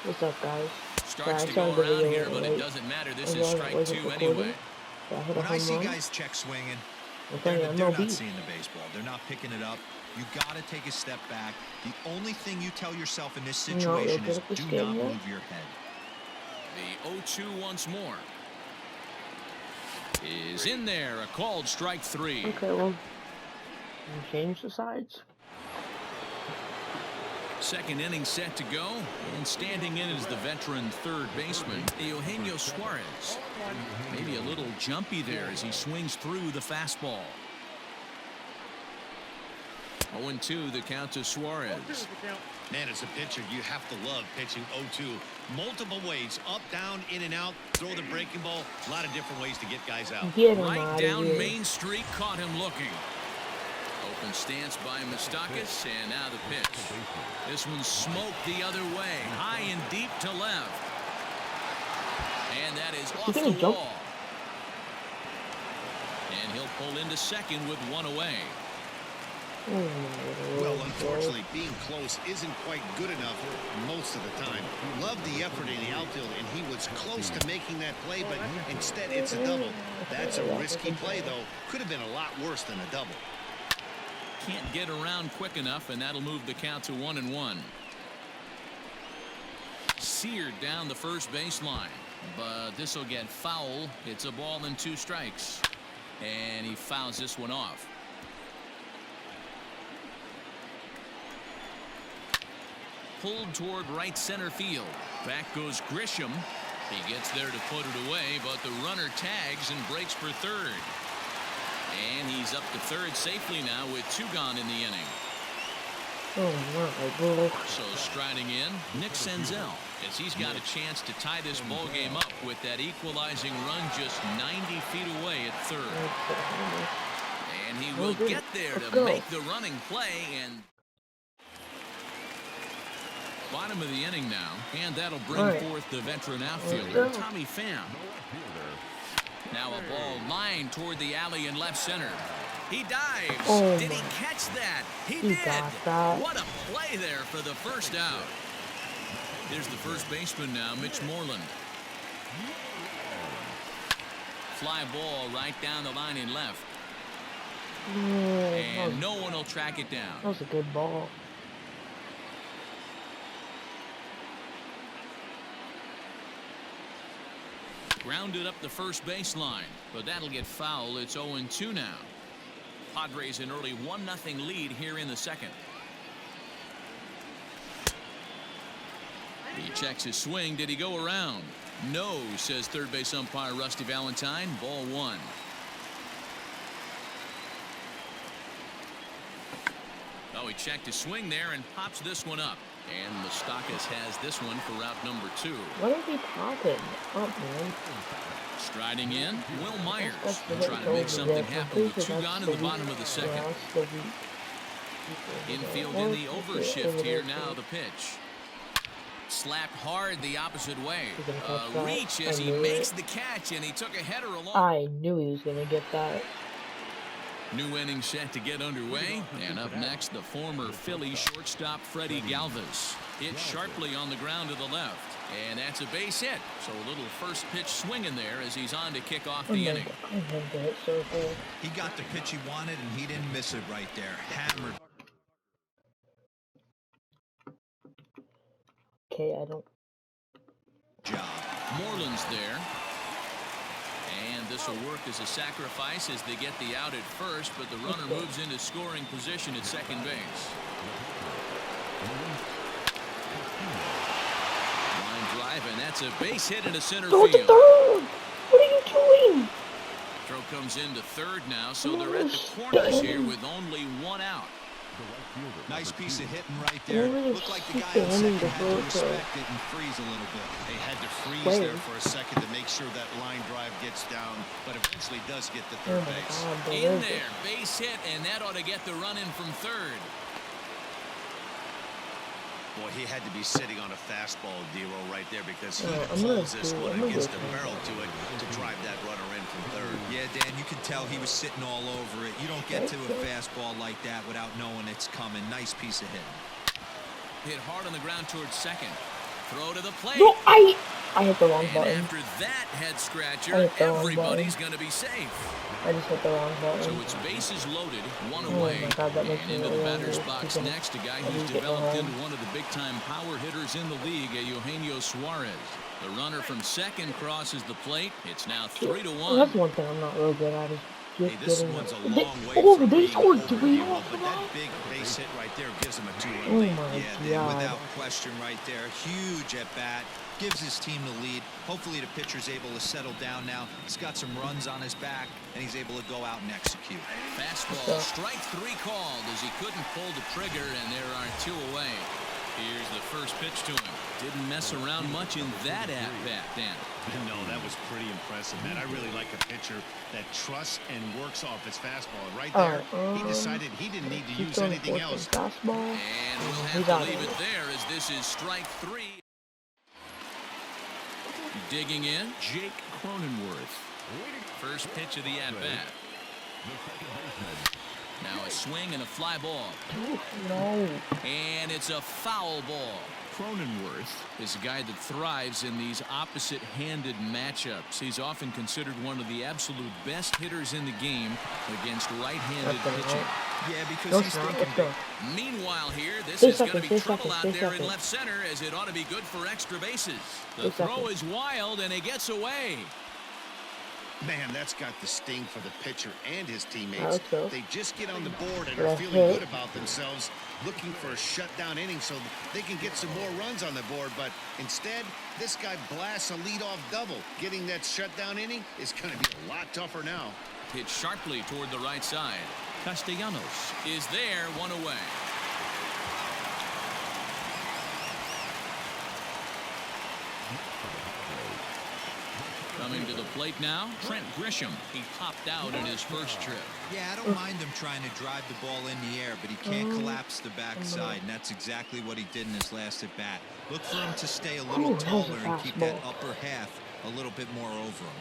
What's up, guys? Starts I to started go the around video here, but it late. doesn't matter. This And is then strike wasn't two recording. anyway. So I hit a When I home see run. guys check swinging, We're they're playing not MLB. seeing the baseball. They're not picking it up. You got to take a step back. The only thing you tell yourself in this situation is do not move your head. The 0-2 once more. Is in there. A called strike three. Okay, well, change the sides. Second inning set to go, and standing in is the veteran third baseman, Eugenio Suarez. Maybe a little jumpy there as he swings through the fastball. 0-2 the count to Suarez. Man, as a pitcher, you have to love pitching 0-2. Multiple ways, up, down, in and out, throw the breaking ball. A lot of different ways to get guys out. Right down Main Street, caught him looking. Open stance by Moustakas, and now the pitch. This one smoked the other way, high and deep to left. And that is off the wall. And he'll pull into second with one away. Well, unfortunately, being close isn't quite good enough most of the time. Loved the effort in the outfield, and he was close to making that play, but instead it's a double. That's a risky play, though. Could have been a lot worse than a double. Can't get around quick enough, and that'll move the count to 1-1. Seared down the first baseline, but this will get foul. It's a ball and 2 strikes, and he fouls this one off. Pulled toward right center field. Back goes Grisham. He gets there to put it away, but the runner tags and breaks for third. And he's up to third safely now with 2 gone in the inning. So striding in, Nick Senzel, as he's got a chance to tie this ball game up with that equalizing run just 90 feet away at third. And he will get there to make the running play. And bottom of the inning now, and that'll bring forth the veteran outfielder, Tommy Pham. Now a ball lined toward the alley in left center. He dives. Did he catch that? He did. What a play there for the first out. Here's the first baseman now, Mitch Moreland. Fly ball right down the line in left. And no one will track it down. That was a good ball. Grounded up the first baseline, but that'll get foul. It's 0-2 now. Padres an early 1-0 lead here in the second. He checks his swing. Did he go around? No, says third base umpire Rusty Valentine. Ball 1. Oh, he checked his swing there and pops this one up. And Moustakas has this one for route number 2. What is he popping up, man? Striding in, Will Myers trying to make something happen with 2 gone in the bottom of the second. Infield in the overshift here now. The pitch. Slapped hard the opposite way. Reach as he makes the catch, and he took a header along. I knew he was going to get that. New inning set to get underway, and up next the former Philly shortstop Freddie Galvis. Hit sharply on the ground to the left, and that's a base hit. So a little first pitch swinging there as he's on to kick off the inning. He got the pitch he wanted, and he didn't miss it right there. Hammered. Okay, I don't. Job. Moreland's there. And this will work as a sacrifice as they get the out at first, but the runner moves into scoring position at second base. Line drive, and that's a base hit into center field. Third! What are you doing? Throw comes into third now, so they're at the corners here with only 1 out. Nice piece of hitting right there. Looked like the guy on second had to respect it and freeze a little bit. They had to freeze there for a second to make sure that line drive gets down, but eventually does get to third base. In there, base hit, and that ought to get the run in from third. Boy, he had to be sitting on a fastball, D-Roll, right there, because he pulls this one against the barrel to it to drive that runner in from third. Yeah, Dan, you can tell he was sitting all over it. You don't get to a fastball like that without knowing it's coming. Nice piece of hitting. Hit hard on the ground towards second. Throw to the plate. No, I hit the wrong And button. after that head I scratcher, hit the wrong everybody's button. going to be safe. I just hit the wrong button. So it's bases loaded, one Oh away. my God, that makes And me into the really batter's angry. box Keeping next, a guy it. who's He's getting developed home. into one of the big-time power hitters in the league, Eugenio Suarez. The runner from second crosses the plate. It's now 3-1. Well, that's one thing I'm not real good at is just Hey, this getting one's a it. long way Oh, from they being scored over, 3 D-Will, off but of that that? big base hit right there gives him a 2-run Oh lead. my Yeah, God. without question right there. Huge at bat. Gives his team the lead. Hopefully the pitcher's able to settle down now. He's got some runs on his back, and he's able to go out and execute. Fastball, strike 3 called as he couldn't pull the trigger, and there are 2 away. Here's the first pitch to him. Didn't mess around much in that at-bat, Dan. No, that was pretty impressive, man. I really like a pitcher that trusts and works off his fastball. Right there, he decided he didn't need to use anything else. Fastball. And we'll have to leave it there as this is strike 3. Digging in, Jake Cronenworth. First pitch of the at-bat. Now a swing and a fly ball. No. And it's a foul ball. Cronenworth is a guy that thrives in these opposite-handed matchups. He's often considered one of the absolute best hitters in the game against right-handed pitching. Yeah, because No, he's it's not. thinking Let's big. go. Meanwhile here, this Stay is going to second, be stay trouble second, out stay there in second. left center as it ought to be good for extra bases. The Stay throw second. is wild and it gets away. Man, that's got the sting for the pitcher and his teammates. Let's go. They just get on the board and are Left feeling hit. good about themselves, looking for a shutdown inning so they can get some more runs on the board. But instead, this guy blasts a leadoff double. Getting that shutdown inning is going to be a lot tougher now. Hit sharply toward the right side. Castellanos is there, 1 away. Coming to the plate now, Trent Grisham. He popped out in his first trip. Yeah, I don't mind him trying to drive the ball in the air, but he can't collapse the backside, and that's exactly what he did in his last at-bat. Look for him to stay a little taller and keep that upper half a little bit more over him.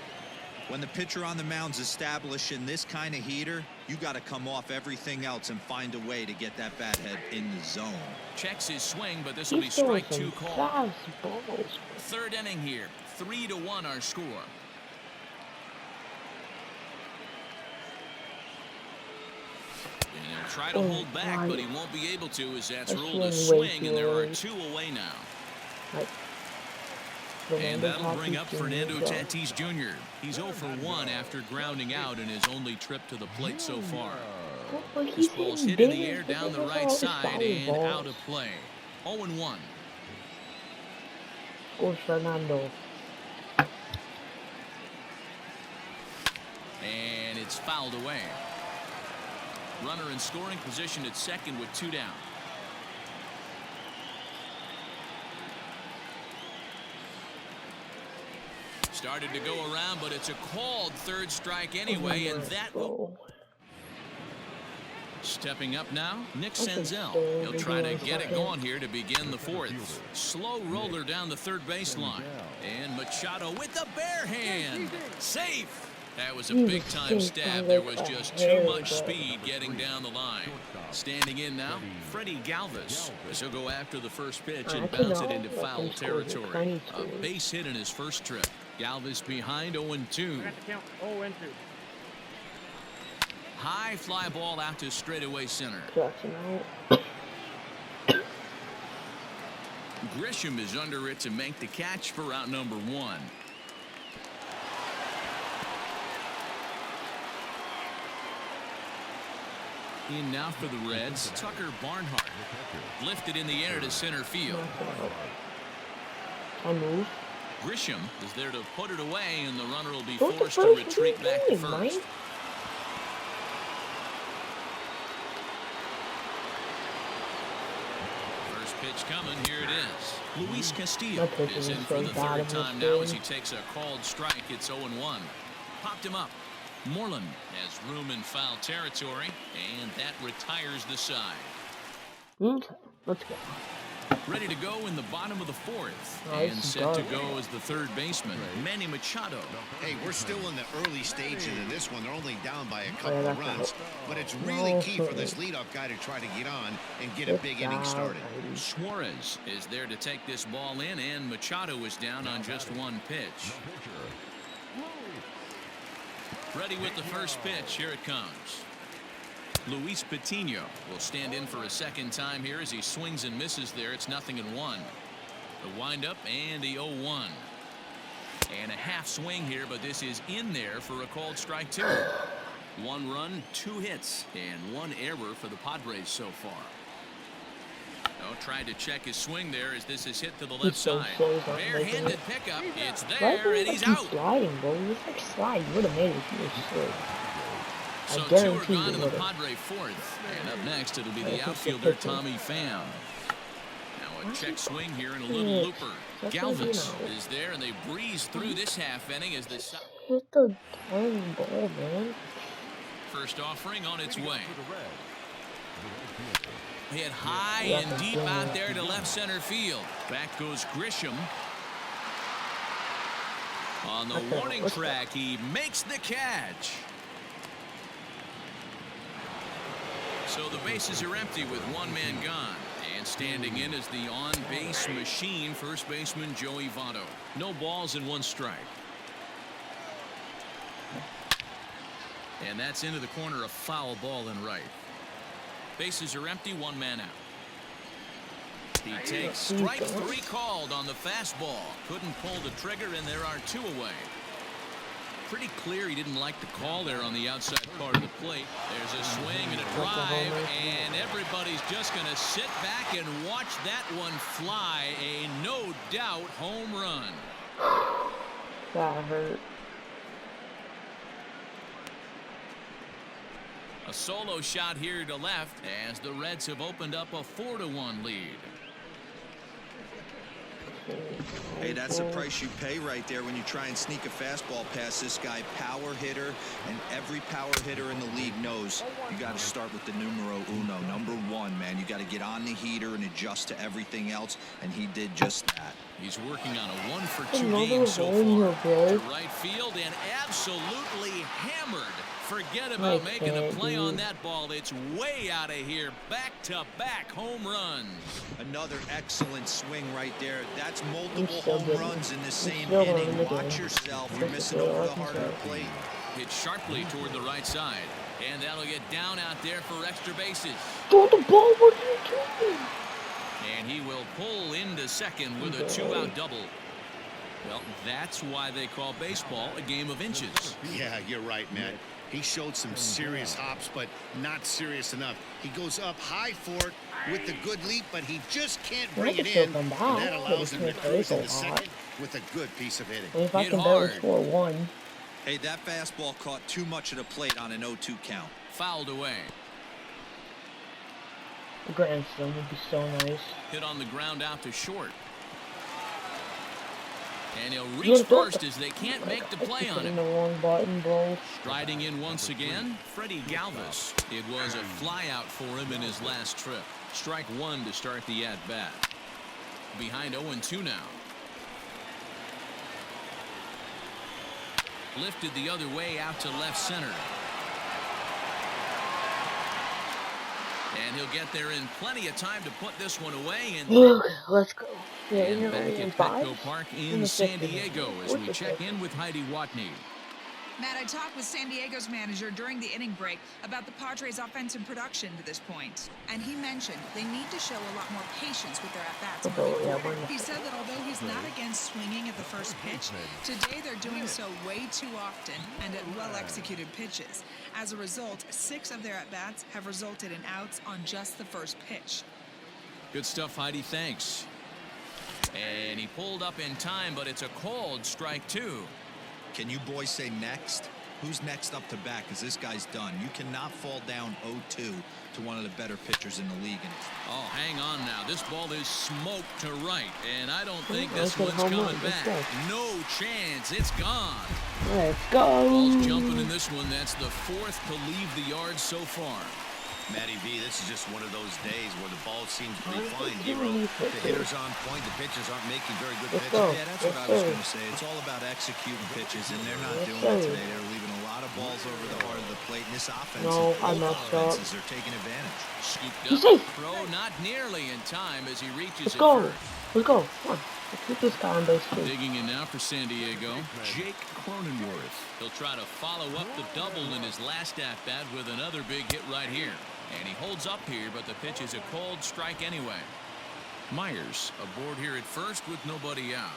When the pitcher on the mound's establishing this kind of heater, you got to come off everything else and find a way to get that bat head in the zone. Checks his swing, but this will be He's throwing strike 2 some call. fastballs. Third inning here, 3-1 our score. And he'll try to hold back, but he won't be able to as that's ruled a swing, and there are 2 away now. Like, And that'll bring up Tatis Fernando Jr. Tatis Jr. He's 0 for 1 after grounding out in his only trip to the plate so far. Well, This he's ball's hitting hit in the air big down the because right of all side his and foul out balls. of play. 0-1. Or Fernando. And it's fouled away. Runner in scoring position at second with 2 down. Started to go around, but it's a called third strike anyway, and that will... Stepping up now, Nick Senzel. He'll try to get it going here to begin the 4th. Slow roller down the third baseline. And Machado with the bare hand. Safe. That was a big-time stab. There was just too much speed getting down the line. Standing in now, Freddie Galvis. As he'll go after the first pitch and bounce it into foul territory. A base hit in his first trip. Galvis behind 0-2. High fly ball out to straightaway center. Grisham is under it to make the catch for out number 1. In now for the Reds, Tucker Barnhart. Lifted in the air to center field. Grisham is there to put it away, and the runner will be forced to retreat back to first. First pitch coming, here it is. Luis Castillo is in for the 3rd time now as he takes a called strike. It's 0-1. Popped him up. Moreland has room in foul territory, and that retires the side. Okay, let's go. Ready to go in the bottom of the fourth. Nice And set start. to go as the third baseman, Manny Machado. Hey, we're still in the early stages of this one. They're only down by a couple of that's runs. But it's really key for this leadoff guy to try to get on and get a big inning started. Suarez is there to take this ball in, and Machado is down on just one pitch. Ready with the first pitch. Here it comes. Luis Patino will stand in for a second time here as he swings and misses there. It's 0-1. The windup and the 0-1. And a half swing here, but this is in there for a called strike two. 1 run, 2 hits, and 1 error for the Padres so far. Oh, tried to check his swing there as this is hit to the left side. Barehanded pickup. It's there, and he's out. Sliding, bro. He was like sliding. Would have made it if he was slid. So 2 are gone in the Padre fourth. And up next, it'll be the outfielder, Tommy Pham. Now a check swing here and a little looper. Galvis is there, and they breeze through this half inning as the hit the dang ball, man. First offering on its way. Hit high and deep out there to left center field. Back goes Grisham. On the warning track, he makes the catch. So the bases are empty with 1 man gone. And standing in is the on-base machine, first baseman Joey Votto. No balls and 1 strike. And that's into the corner, a foul ball in right. Bases are empty, 1 man out. He takes strike 3 called on the fastball. Couldn't pull the trigger, and there are 2 away. Pretty clear he didn't like the call there on the outside part of the plate. There's a swing and a drive, and everybody's just going to sit back and watch that one fly. A no doubt home run. That hurt. A solo shot here to left as the Reds have opened up a 4-1 lead. Hey, that's the price you pay right there when you try and sneak a fastball past this guy. Power hitter, and every power hitter in the league knows you got to start with the numero uno, number 1, man. You got to get on the heater and adjust to everything else, and he did just that. He's working on a 1-for-2 game so far. To right field and absolutely hammered. Forget about making a play on that ball. It's way out of here. Back-to-back home runs. Another excellent swing right there. That's multiple home runs in the same inning. Watch yourself. You're missing over the heart of the plate. Hit sharply toward the right side. And that'll get down out there for extra bases. Throw the ball. What are you doing? And he will pull into second with a 2-out double. Well, that's why they call baseball a game of inches. Yeah, you're right, Matt. He showed some serious hops, but not serious enough. He goes up high for it with the good leap, but he just can't bring it in. And that allows him to cruise into second with a good piece of hitting. If I can barely score 1. Hey, that fastball caught too much of the plate on an 0-2 count. Fouled away. A grand slam would be so nice. Hit on the ground out to short. And he'll reach first as they can't make the play on it. The wrong button, bro. Striding in once again, Freddie Galvis. It was a flyout for him in his last trip. Strike 1 to start the at-bat. Behind 0-2 now. Lifted the other way out to left center. And he'll get there in plenty of time to put this one away. And let's go. Yeah, and back at Petco Park in San Diego as we check in with Heidi Watney. Matt, I talked with San Diego's manager during the inning break about the Padres' offensive production to this point. And he mentioned they need to show a lot more patience with their at-bats. He said that although he's not against swinging at the first pitch, today they're doing so way too often and at well-executed pitches. As a result, 6 of their at-bats have resulted in outs on just the first pitch. Good stuff, Heidi. Thanks. And he pulled up in time, but it's a called strike 2. Can you boys say next? Who's next up to bat? Because this guy's done. You cannot fall down 0-2 to one of the better pitchers in the league. Oh, hang on now. This ball is smoked to right, and I don't think this one's coming back. No chance. It's gone. Let's go. Ball's jumping in this one. That's the 4th to leave the yard so far. Matty B, this is just one of those days where the ball seems to be flying, Hero. The hitter's on point, the pitchers aren't making very good pitches. Yeah, that's what I was going to say. It's all about executing pitches, and they're not doing it today. They're leaving a lot of balls over the heart of the plate, and this offense, both offenses are taking advantage. Scooped up, throw not nearly in time as he reaches it first. Let's go. Come on. Let's keep this guy on base too. Digging in now for San Diego, Jake Cronenworth. He'll try to follow up the double in his last at-bat with another big hit right here. And he holds up here, but the pitch is a cold strike anyway. Myers aboard here at first with nobody out.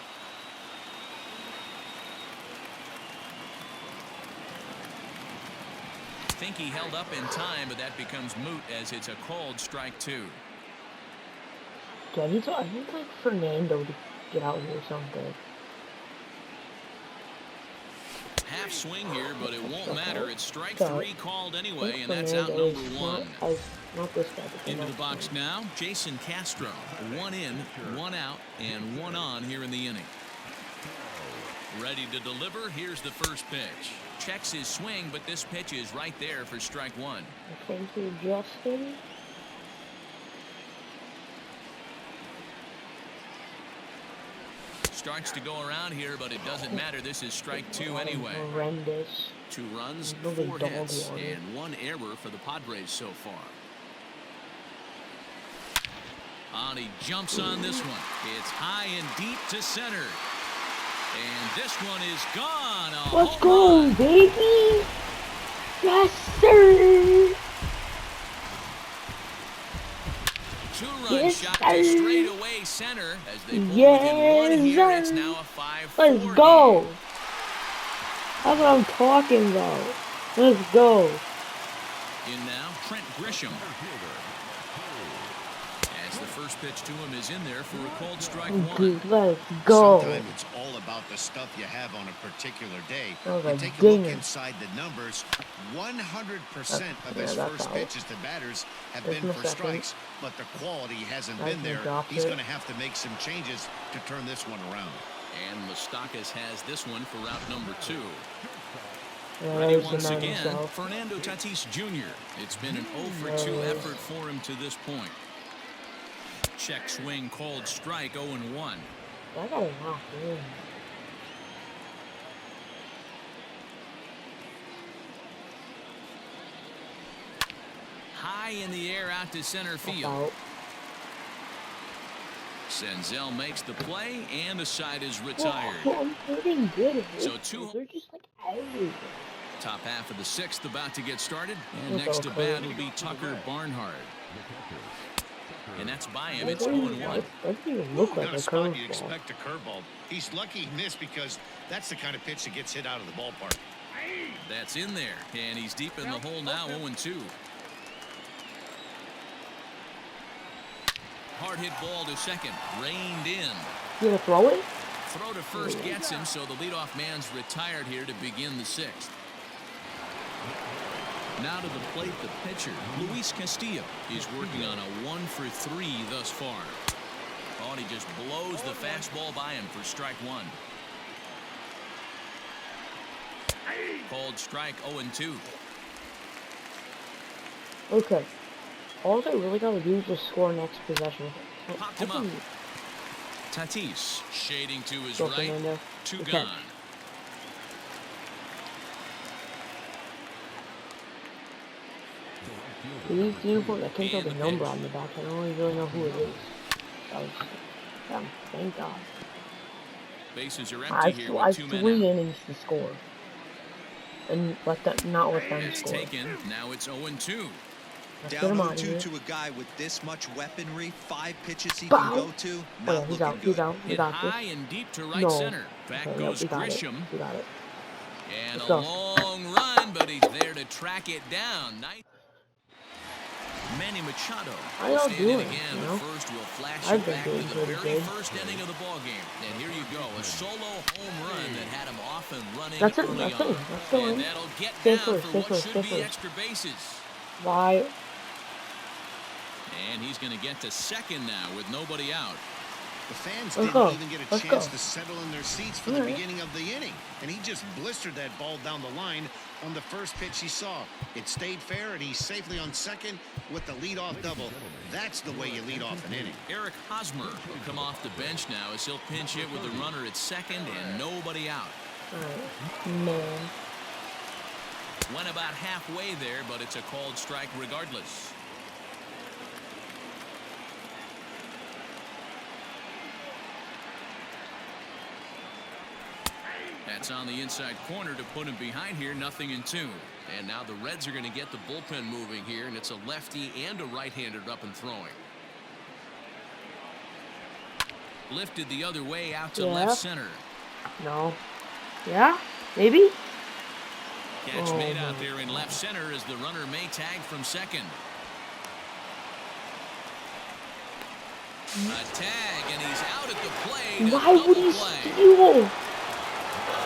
I think he held up in time, but that becomes moot as it's a cold strike two. Yeah, I need like Fernando to get out here or something. Half swing here, but it won't matter. It's strike three called anyway, and that's out number one. Not this guy. Into the box now, Jason Castro. One in, one out, and one on here in the inning. Ready to deliver. Here's the first pitch. Checks his swing, but this pitch is right there for strike one. Thank you, Justin. Starts to go around here, but it doesn't matter. This is strike two anyway. Horrendous. 2 runs, 4 hits, and 1 error for the Padres so far. And he jumps on this one. It's high and deep to center. And this one is gone. Let's go, baby! Yes, sir! 2-run shot to straightaway center as they pull within 1 here. It's now a 5-4 Let's go! That's what I'm talking about. Let's go. In now, Trent Grisham. As the first pitch to him is in there for a cold strike one. Let's go. Sometimes it's all about the stuff you have on a particular day. You take a look inside the numbers. 100% of his first pitches to batters have been for strikes, but the quality hasn't been there. He's going to have to make some changes to turn this one around. And Moustakas has this one for route number 2. Yeah, Ready once again, Fernando Tatis Jr. It's been an 0-for-2 effort for him to this point. Check swing, cold strike, 0-1. I got it knocked in. High in the air out to center field. Senzel makes the play, and the side is retired. I'm hitting good. So 2. They're just like everywhere. Top half of the 6th about to get started. And next to bat will be Tucker Barnhart. And that's by him. It's 0-1. Doesn't even look like a curveball. You'd expect a curveball. He's lucky he missed because that's the kind of pitch that gets hit out of the ballpark. That's in there. And he's deep in the hole now, 0-2. Hard hit ball to second. Reined in. You gonna throw it? Throw to first gets him, so the leadoff man's retired here to begin the 6th. Now to the plate, the pitcher, Luis Castillo. He's working on a 1-for-3 thus far. Oh, and he just blows the fastball by him for strike 1. Called strike, 0-2. Okay. All they really gotta do is just score next possession. Popped him up. Tatis shading to his right. 2 gone. These uniforms, I can't tell the number on the back. I don't really know who it is. Thank God. Bases are empty here with 2 men. 3 innings to score. And not let them It's score. taken. Now it's 0-2. Down 0-2 to a guy with this much weaponry, 5 pitches he can go to, not looking good. He's out. Hit high and deep to right center. Back goes Grisham. We got it. And a long run, but he's there to track it down. Nice. Manny Machado will stand in again, but first we'll flash you back to the very first inning of the ballgame. And here you go, a solo home run that had him off and running early on. And that'll get down for what should be extra bases. Why? And he's going to get to second now with nobody out. The fans Let's didn't go. even get a Let's chance go. to settle in their seats for the beginning of the inning. And he just blistered that ball down the line on the first pitch he saw. It stayed fair, and he's safely on second with the leadoff double. That's the way you lead off an inning. Eric Hosmer will come off the bench now as he'll pinch hit with the runner at second and nobody out. Man. Went about halfway there, but it's a called strike regardless. That's on the inside corner to put him behind here, 0-2. And now the Reds are going to get the bullpen moving here, and it's a lefty and a right-hander up and throwing. Lifted the other way out to left center. No. Yeah? Maybe? Catch made out there in left center as the runner may tag from second. A tag, and he's out at the plate. Why would he steal?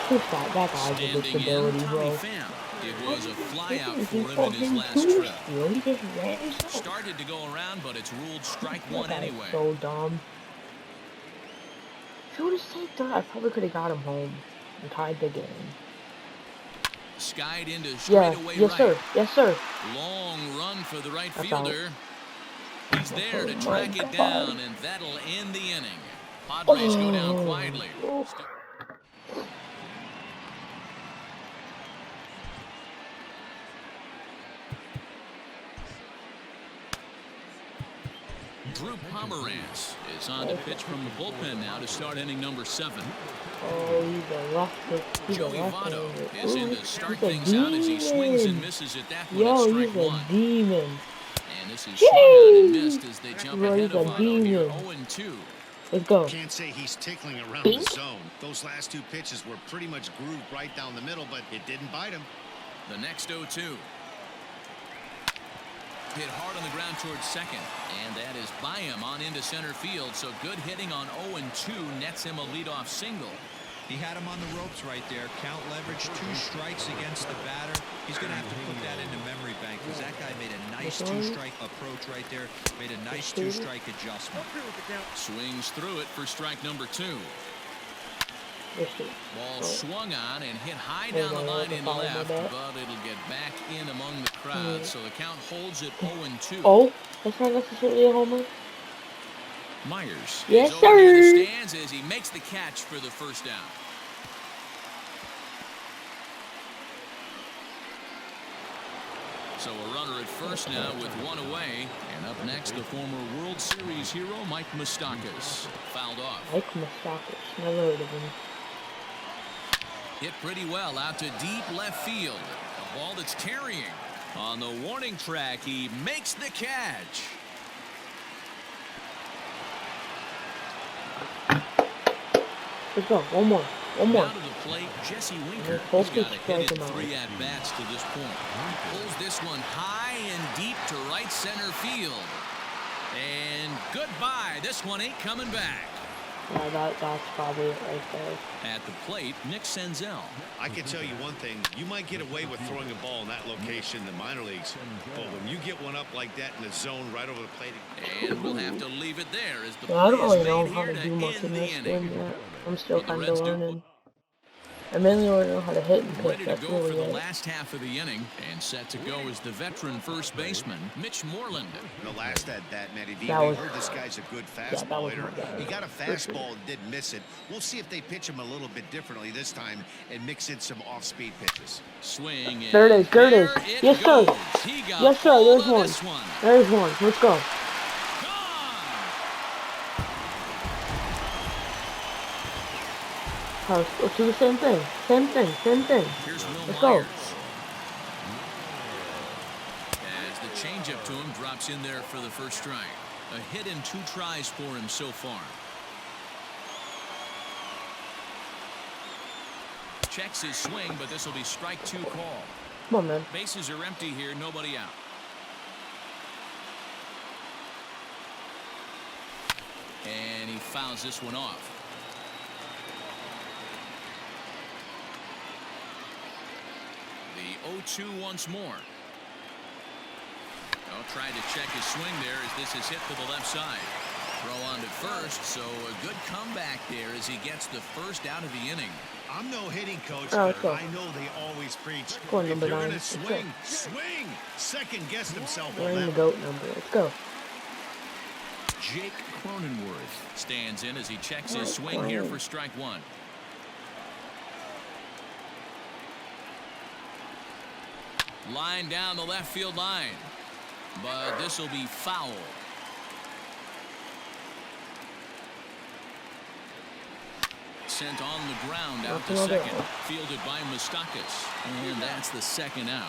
That guy's a disability, bro. It was a fly out for him in his last trip. He just ran himself. Started to go around, but it's ruled strike one anyway. So dumb. If he would have stayed third, I probably could have got him home and tied the game. Skied into straightaway yes, right. Sir. Yes, sir. Long run for the right That's fielder. He's there to track it down, and that'll end the inning. Padres go down quietly. Drew Pomerantz is on to pitch from the bullpen now to start inning number 7. Oh, he's a rough. Joey Votto is in to start things out as he swings and misses at that one at strike one. He's a demon. And this is swung on and missed as they jump ahead of Votto here, 0-2. Let's go. Can't say he's tickling around the zone. Those last two pitches were pretty much grooved right down the middle, but it didn't bite him. The next 0-2. Hit hard on the ground towards second, and that is by him on into center field. So good hitting on 0-2 nets him a leadoff single. He had him on the ropes right there. Count leverage, 2 strikes against the batter. He's going to have to put that into memory bank because that guy made a nice 2-strike approach right there. Made a nice 2-strike adjustment. Swings through it for strike number 2. Ball swung on and hit high down the line in left, but it'll get back in among the crowd. So the count holds it 0-2. Oh, that's not necessarily a homer. Myers yes, is sir. over near the stands as he makes the catch for the first down. So a runner at first now with 1 away. And up next, the former World Series hero, Mike Moustakas. Fouled off. Mike Moustakas. Never heard of him. Hit pretty well out to deep left field. A ball that's carrying. On the warning track, he makes the catch. Let's go. One more. Down to the plate, Jesse Winker. He's got a hit in 3 at-bats to this point. Pulls this one high and deep to right center field. And goodbye. This one ain't coming back. Yeah, that's probably it right there. At the plate, Nick Senzel. I can tell you one thing. You might get away with throwing a ball in that location in the minor leagues. But when you get one up like that in the zone right over the plate. And we'll have to leave it there as the I don't play really is know made how here to to do much end in the this inning. game yet. I'm still Well, the kind Reds of do- learning. I mainly want to know how to hit and Ready pitch. to That's go for really the it. last half of the inning, and set to go is the veteran first baseman, Mitch Moreland. The last at that, Matty D, That we was- heard this guy's a good that fastball was hitter. my bad. He got a fastball and didn't miss it. We'll see if they pitch him a little bit differently this time and mix in some off-speed pitches. Swing. There it is. There it is. Yes, sir. He got Yes, sir. all There's of one. this one. There's one. Let's go. Gone. Let's do the same thing. Same thing. Same thing. Here's Will Let's go. Myers. As the changeup to him drops in there for the first strike. A hit in 2 tries for him so far. Checks his swing, but this will be strike 2 call. Come on, man. Bases are empty here, nobody out. And he fouls this one off. The 0-2 once more. Oh, tried to check his swing there as this is hit to the left side. Throw on to first, so a good comeback there as he gets the first out of the inning. I'm no hitting coach, Oh, but I know they always preach. Go on, If number you're 9. going to swing, swing. Second guessed himself We're on in that the one. GOAT number. Let's go. Jake Cronenworth stands in as he checks his swing here for strike 1. Line down the left field line, but this will be foul. Sent on the ground out to second, fielded by Moustakas, and that's the second out.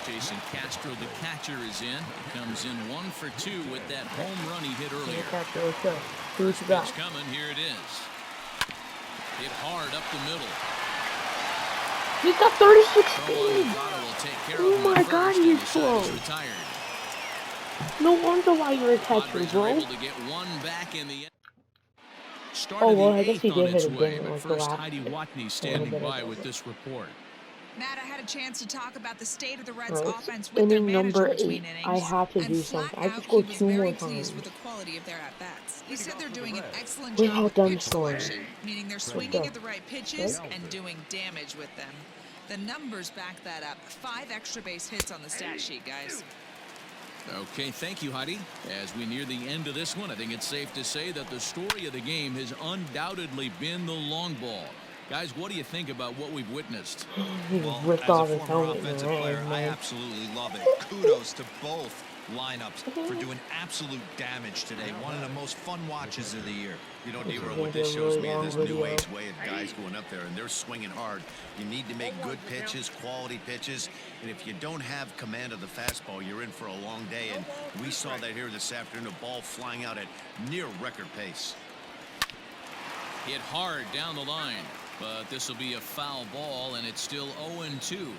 Jason Castro, the catcher, is in. He comes in 1 for 2 with that home run he hit earlier. Castro, let's go. See what you Pitch got. coming, here it is. Hit hard up the middle. He's got 36 Throw on speed. Nevada will take care Oh of him my at God, first, he's and the side slow. is retired. No wonder why you're a catcher, Padres are bro. able to get one back in the end. Oh, well, I the guess he 8th on did its hit a way, ding but like the first last Heidi Watney a standing little bit by ago. with this report. Matt, I had a chance to talk about the state of the Reds' Right. offense with their Inning manager number between 8. innings. I have to and do flat something. I have to out, score he was 2 more very times pleased with the quality of their at-bats. He said they're doing an excellent without job with them pitch scoring. selection, meaning they're swinging at the right pitches and doing damage with them. The numbers back that up. 5 extra base hits on the stat sheet, guys. Okay, thank you, Heidi. As we near the end of this one, I think it's safe to say that the story of the game has undoubtedly been the long ball. Guys, what do you think about what we've witnessed? He Well, ripped as a off his former helmet in the offensive player, rain, I man. absolutely love it. Kudos to both lineups for doing absolute damage today. One of the most fun watches of the year. You know, Nero, what this shows me is this new age way of guys going up there, and they're swinging hard. You need to make good pitches, quality pitches, and if you don't have command of the fastball, you're in for a long day, and we saw that here this afternoon, a ball flying out at near record pace. Hit hard down the line, but this will be a foul ball, and it's still 0-2.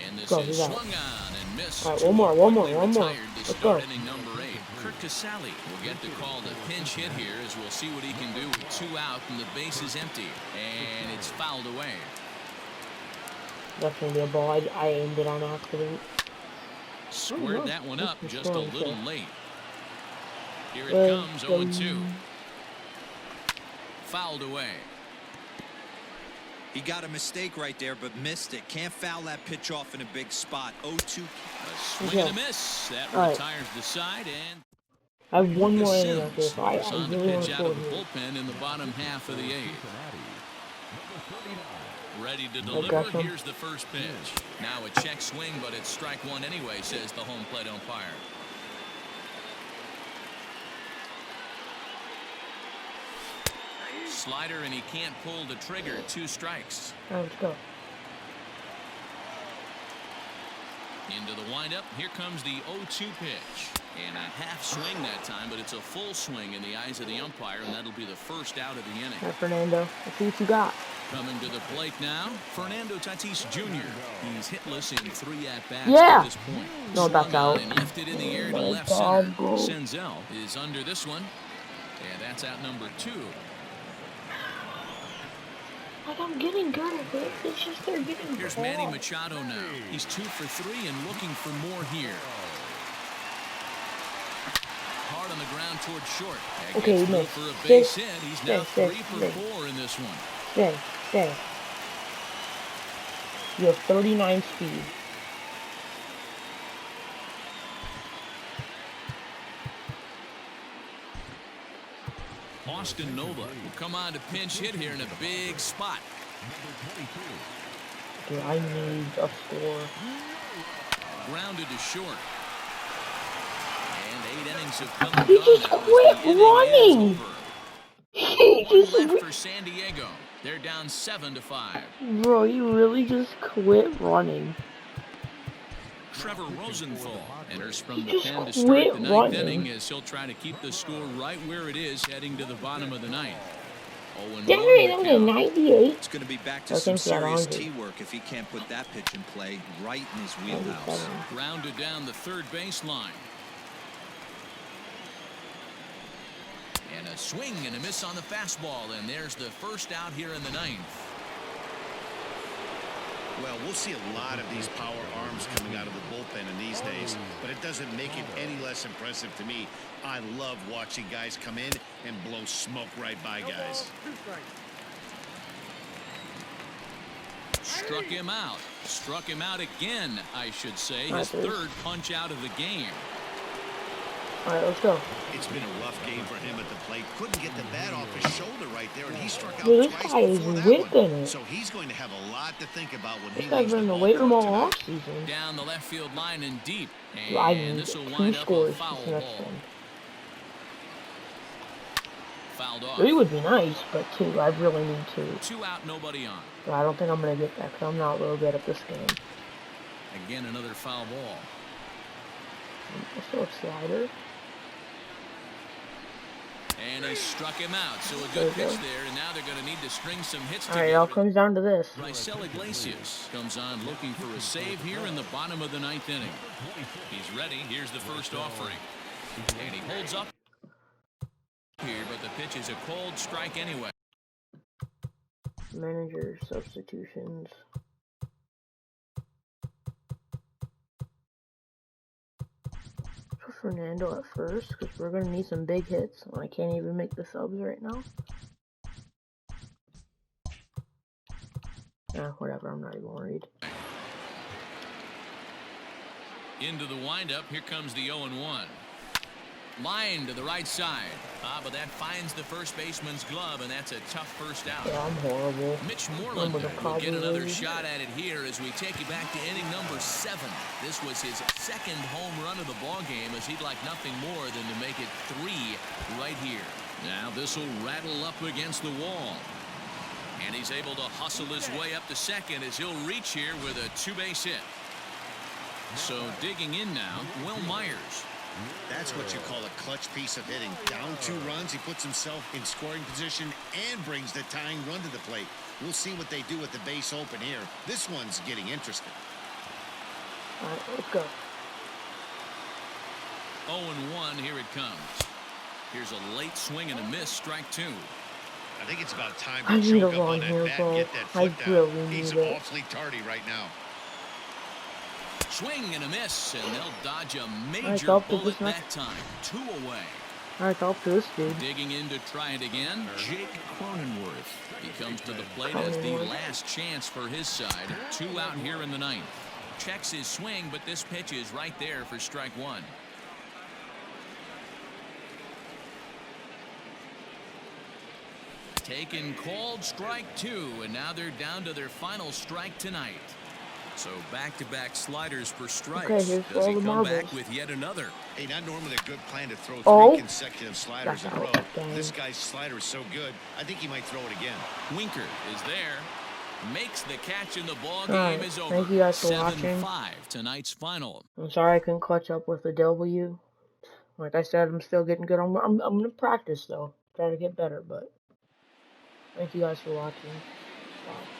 And this is swung on and missed. All right, one more. Let's go. Inning number 8. Kurt Casale will get the call to pinch hit here, as we'll see what he can do with 2 out and the base is empty, and it's fouled away. That's gonna be a ball. I aimed it on accident. Squared that one up just a little late. Here it comes, 0-2. Fouled away. He got a mistake right there, but missed it. Can't foul that pitch off in a big spot. 0-2. A swing and a miss. That retires the side, and I have one more inning out there, so I on the really want pitch to out score of the here. bullpen in the bottom half of the 8th. Ready to got deliver. him. Here's the first pitch. Now a check swing, but it's strike 1 anyway, says the home plate umpire. Slider, and he can't pull the trigger. 2 strikes. All right, let's go. Into the windup. Here comes the 0-2 pitch. And a half swing that time, but it's a full swing in the eyes of the umpire, and that'll be the first out of the inning. All right, Fernando. Let's see what you got. Coming to the plate now, Fernando Tatis Jr. He's hitless in 3 at-bats Yeah. at this point. No, that's out. And lifted in the air to Oh my left God, center. bro. Senzel is under this one, and that's out number 2. Like, I'm getting good at it. It's just they're getting Here's bad. Manny Machado now. He's 2 for 3 and looking for more here. Hard on the ground towards short. That Okay, gets no. through for a base Stay, hit. He's stay, now stay, 3 for stay. 4 in this one. Stay. You have 39 speed. Austin Nova will come on to pinch hit here in a big spot. Dude, I need a score. Grounded to short. And 8 innings have come and He gone just now as quit the inning is running. over. He One just left for San Diego. They're down 7-5. Bro, you really just quit running. Trevor Rosenthal enters from He the just pen to start quit the 9th running. inning as he'll try to keep the score right where it is heading to the bottom of the 9th. 0-1 Dang, I'm the at count. 98. It's going to be back to Oh, some thanks for that, serious Andre. tee work if he can't put that pitch in play right in his wheelhouse. 97. Grounded down the third baseline. And a swing and a miss on the fastball, and there's the first out here in the 9th. Well, we'll see a lot of these power arms coming out of the bullpen in these days, but it doesn't make it any less impressive to me. I love watching guys come in and blow smoke right by guys. Struck him out. Struck him out again, I should say. His third punch out of the game. All right, let's go. It's been a rough game for him at the plate. Couldn't get the bat off his shoulder right there, and he struck out Dude, this twice guy is before that whipping one. it. So he's going to have a lot to think about when he This guy's leaves been the in the ballpark weight room all tonight. off season. Down the left field line and deep. I And need this will 2 wind up a scores foul this next ball. one. Fouled off. 3 would be nice, but 2, I really need 2. 2 out, nobody on. So I don't think I'm going to get that because I'm not real good at this game. Again, another foul ball. Let's throw a slider. And he struck him out. So a good pitch there, and now they're going to need to string some hits together. Alright, it all comes down to this. Raisel Iglesias comes on looking for a save here in the bottom of the 9th inning. He's ready. Here's the first offering. And he holds up here, but the pitch is a cold strike anyway. Manager substitutions. Put Fernando at first because we're going to need some big hits. I can't even make the subs right now. Whatever, I'm not even worried. Into the windup, here comes the 0-1. Line to the right side. But that finds the first baseman's glove, and that's a tough first out. Yeah, I'm horrible. Mitch Moreland will get another shot at it here as we take you back to inning number 7. This was his second home run of the ball game, as he'd like nothing more than to make it 3 right here. Now this will rattle up against the wall. And he's able to hustle his way up to second as he'll reach here with a 2-base hit. So digging in now, Will Myers. That's what you call a clutch piece of hitting. Down 2 runs, he puts himself in scoring position and brings the tying run to the plate. We'll see what they do with the base open here. This one's getting interesting. All right, let's go. 0-1, here it comes. Here's a late swing and a miss, strike 2. I think it's about time I to need choke a up on run that here, bat bro. and get that I foot down. really He's need it. awfully tardy right now. Swing and a miss, and they'll dodge a major Alright, bullet that time. 2 away. Alright, I'll do this, dude. Digging in to try it again, Jake Cronenworth. He comes to the plate as the last chance for his side. 2 out here in the 9th. Checks his swing, but this pitch is right there for strike 1. Taken called strike 2, and now they're down to their final strike tonight. So back-to-back sliders for strikes. Okay, here's Does all he the come marbles. back with yet another? Hey, not normally a good plan to throw 3 Oh. consecutive sliders in a row. That's out. This guy's slider is so good, I think he might throw it again. Winker is there. Makes the catch, and the ball game Alright, is over. thank you guys for 7-5, watching. tonight's final. I'm sorry I couldn't clutch up with the W. Like I said, I'm still getting good. I'm gonna practice though. Try to get better, but thank you guys for watching. Bye.